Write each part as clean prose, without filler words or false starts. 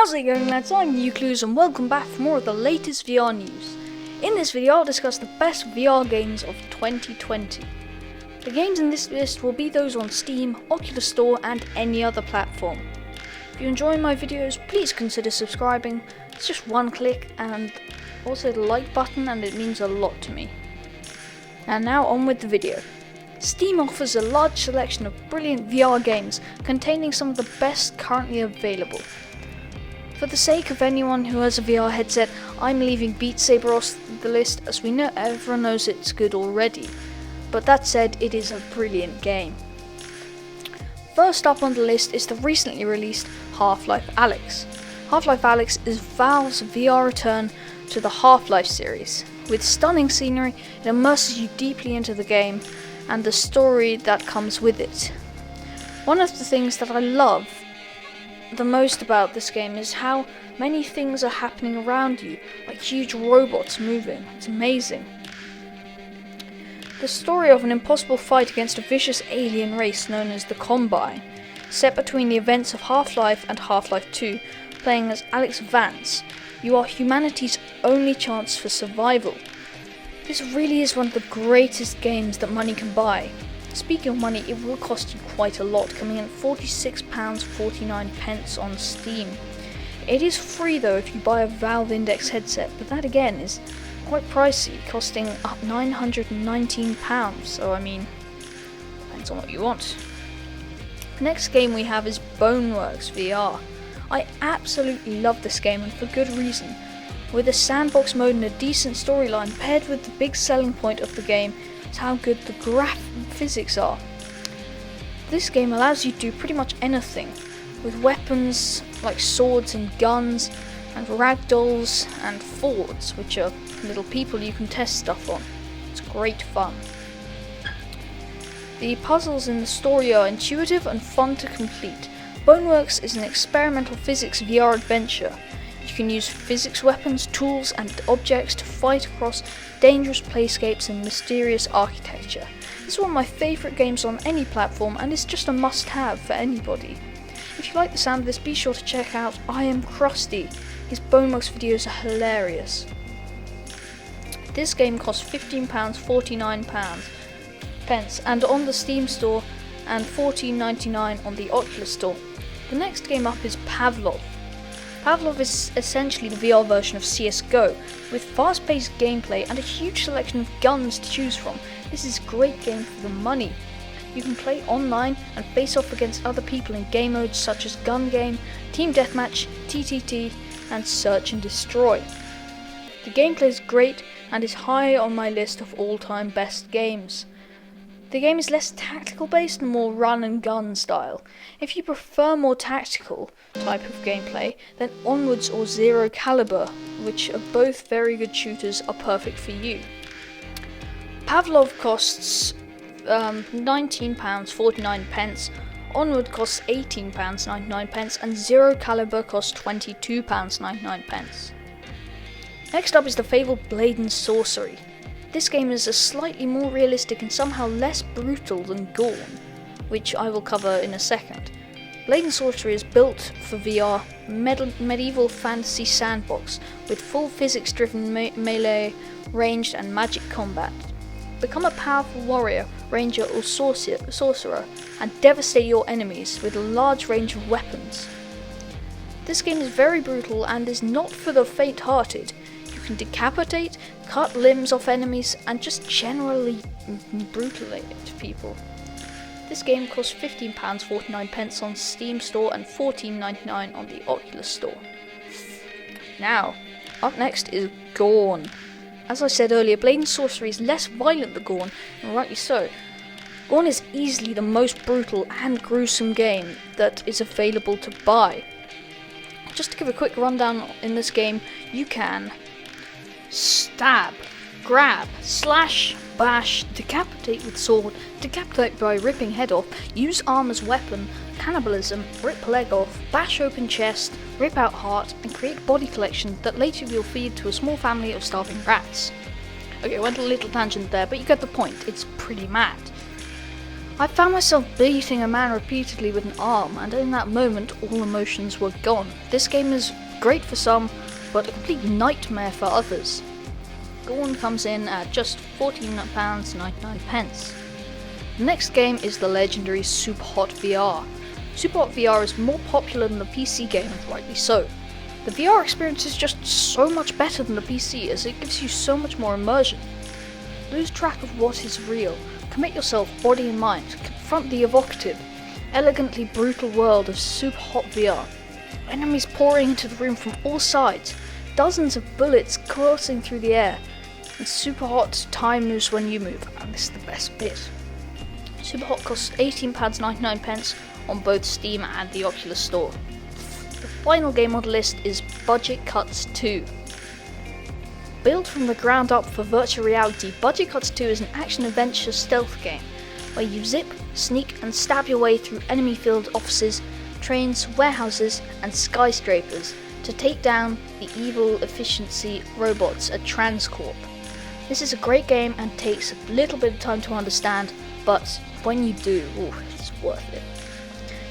How's it going, lads? I'm Nucleus and welcome back for more of the latest VR news. In this video I'll discuss the best VR games of 2020. The games in this list will be those on Steam, Oculus Store and any other platform. If you enjoy my videos, please consider subscribing. It's just one click and also the like button, and it means a lot to me. And now on with the video. Steam offers a large selection of brilliant VR games containing some of the best currently available. For the sake of anyone who has a VR headset, I'm leaving Beat Saber off the list as we know everyone knows it's good already. But that said, it is a brilliant game. First up on the list is the recently released Half-Life Alyx. Half-Life Alyx is Valve's VR return to the Half-Life series. With stunning scenery, it immerses you deeply into the game and the story that comes with it. One of the things that I love the most about this game is how many things are happening around you, like huge robots moving. It's amazing. The story of an impossible fight against a vicious alien race known as the Combine, set between the events of Half-Life and Half-Life 2, playing as Alyx Vance, you are humanity's only chance for survival. This really is one of the greatest games that money can buy. Speaking of money, it will cost you quite a lot, coming in at £46.49 on Steam. It is free though if you buy a Valve Index headset, but that again is quite pricey, costing up £919, so I mean, depends on what you want. The next game we have is Boneworks VR. I absolutely love this game, and for good reason. With a sandbox mode and a decent storyline, paired with the big selling point of the game is how good the physics are. This game allows you to do pretty much anything, with weapons like swords and guns, and ragdolls and Fords, which are little people you can test stuff on. It's great fun. The puzzles in the story are intuitive and fun to complete. Boneworks is an experimental physics VR adventure. You can use physics weapons, tools and objects to fight across dangerous playscapes and mysterious architecture. This is one of my favourite games on any platform, and it's just a must-have for anybody. If you like the sound of this, be sure to check out I Am Krusty. His Boneworks videos are hilarious. This game costs £15.49 and on the Steam store, and $14.99 on the Oculus store. The next game up is Pavlov. Pavlov is essentially the VR version of CSGO, with fast-paced gameplay and a huge selection of guns to choose from. This is a great game for the money. You can play online and face off against other people in game modes such as Gun Game, Team Deathmatch, TTT, and Search and Destroy. The gameplay is great and is high on my list of all-time best games. The game is less tactical based and more run and gun style. If you prefer more tactical type of gameplay, then Onwards or Zero Caliber, which are both very good shooters, are perfect for you. Pavlov costs £19.49, Onward costs £18.99, and Zero Caliber costs £22.99. Next up is the fabled Blade and Sorcery. This game is a slightly more realistic and somehow less brutal than Gorn, which I will cover in a second. Blade and Sorcery is built for VR medieval fantasy sandbox with full physics-driven melee, ranged and magic combat. Become a powerful warrior, ranger or sorcerer and devastate your enemies with a large range of weapons. This game is very brutal and is not for the faint-hearted. You can decapitate, cut limbs off enemies, and just generally brutalate people. This game costs £15.49 on Steam store and $14.99 on the Oculus store. Now, up next is Gorn. As I said earlier, Blade and Sorcery is less violent than Gorn, and rightly so. Gorn is easily the most brutal and gruesome game that is available to buy. Just to give a quick rundown in this game, you can stab, grab, slash, bash, decapitate with sword, decapitate by ripping head off, use arm as weapon, cannibalism, rip leg off, bash open chest, rip out heart, and create body collection that later you'll feed to a small family of starving rats. Okay, went a little tangent there, but you get the point, it's pretty mad. I found myself beating a man repeatedly with an arm, and in that moment all emotions were gone. This game is great for some, but a complete nightmare for others. Gorn comes in at just £14.99. The next game is the legendary Superhot VR. Superhot VR is more popular than the PC game, and rightly so. The VR experience is just so much better than the PC, as it gives you so much more immersion. Lose track of what is real, commit yourself body and mind, confront the evocative, elegantly brutal world of Superhot VR. Enemies pouring into the room from all sides, dozens of bullets coursing through the air, and Superhot time moves when you move, and this is the best bit. Superhot costs £18.99 on both Steam and the Oculus Store. The final game on the list is Budget Cuts 2. Built from the ground up for virtual reality, Budget Cuts 2 is an action-adventure stealth game where you zip, sneak and stab your way through enemy-filled offices, trains, warehouses and skyscrapers to take down the evil efficiency robots at Transcorp. This is a great game and takes a little bit of time to understand, but when you do, it's worth it.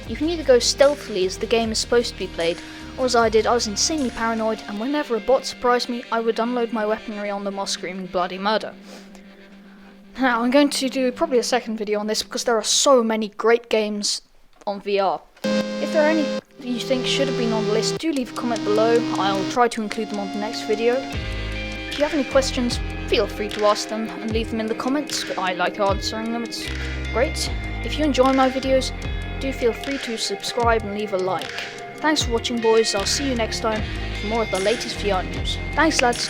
You can either go stealthily as the game is supposed to be played, or as I did, I was insanely paranoid, and whenever a bot surprised me, I would unload my weaponry on them while screaming bloody murder. Now, I'm going to do probably a second video on this because there are so many great games on VR. If there are any you think should have been on the list, do leave a comment below. I'll try to include them on the next video. If you have any questions, feel free to ask them and leave them in the comments. I like answering them, it's great. If you enjoy my videos, do feel free to subscribe and leave a like. Thanks for watching, boys. I'll see you next time for more of the latest VR news. Thanks, lads.